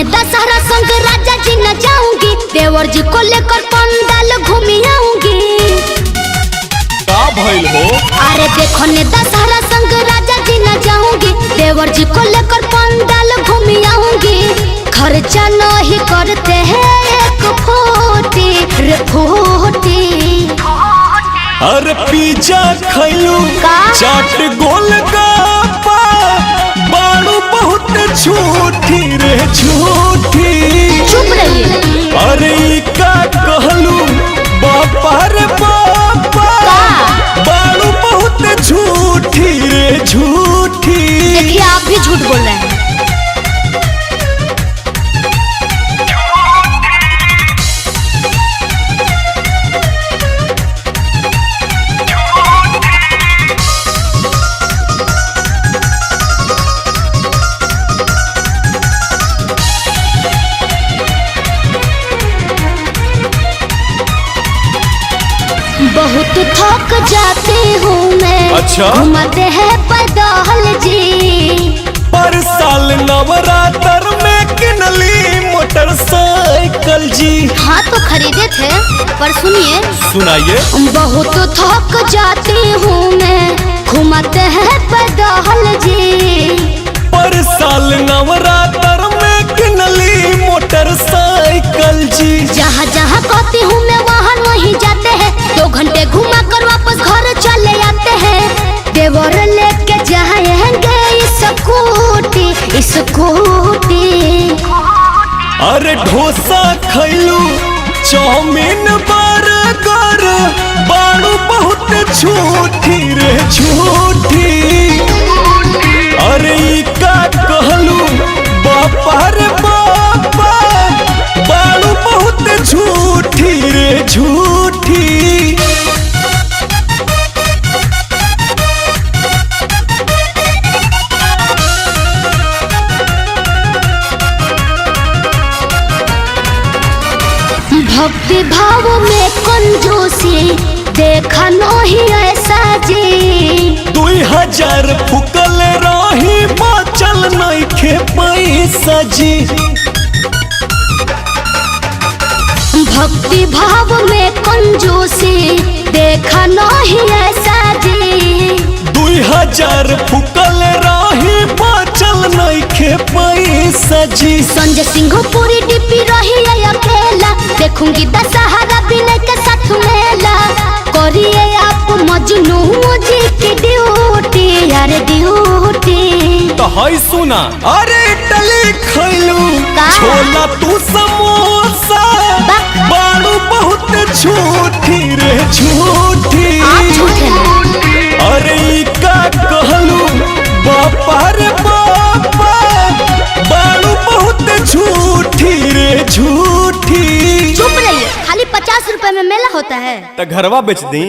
दशहरा संग राजा जी न जाऊंगी, देवर जी को लेकर पंडाल घूमी आऊंगी। का भइल हो? अरे देखो ने दशहरा संग राजा जी न जाऊंगी, देवर जी को लेकर पंडाल घूमी आऊंगी। खर्चा नहीं करते हैं एक फोटी रे फोटी। अरे पिज्जा खैलू चाट गोलगप्पा, बाड़ू बहुत झूठी रे झूठी। चुप रहिए। अरे का कहलू बापा रे बापा, बाड़ू बहुत झूठी रे झूठी। देखिए आप भी झूठ बोल रहे हैं। बहुत थक जाती हूँ मैं। अच्छा? घुमाते हैं पैदल जी। पर साल नवरात्र में किनली मोटरसाइकिल जी। हाँ तो खरीदे थे, पर सुनिए। सुनाइए। बहुत थक जाती हूँ मैं, घुमाते हैं पैदल जी। पर साल नवरात्र में किनली मोटरसाइकिल जी। जहाँ जहाँ कहती हूँ मैं वहाँ नहीं जाते हैं, 2 घंटे घुमा कर वापस घर चले आते हैं। देवर लेके जाएंगे स्कूटी। अरे डोसा खैलू चाउमीन बर्गर, बाड़ू बहुत झूठी रे झूठी। अरे का कहलू बापा रे बापा, बाड़ू बहुत झूठी रे झूठी। भक्ति भाव में कंजूसी देखा नहीं ऐसा जी। 2000 फुकल रही बचल नहीं खे पैसा जी। भक्ति भाव में कंजूसी देखा नहीं ऐसा जी। 2000 फुकल रही बचल नहीं खे पैसा जी। संजय सिंह पूरी डिप्टी रही है अकेला, देखूंगी दशहरा बिना के साथ मेला। करिए आप मजनू जी की ड्यूटी, यार ड्यूटी। तो हाय सुना। अरे इडली खैलू छोला तू समोसा, बाड़ू बहुत झूठी रे झूठी। आप झूठे हैं। अरे का कहलू बापा रे बापा, बाड़ू बहुत झूठी रे झूठी। चुप रहिए। खाली 50 रुपए में मेला होता है। तो घरवा बेच दी।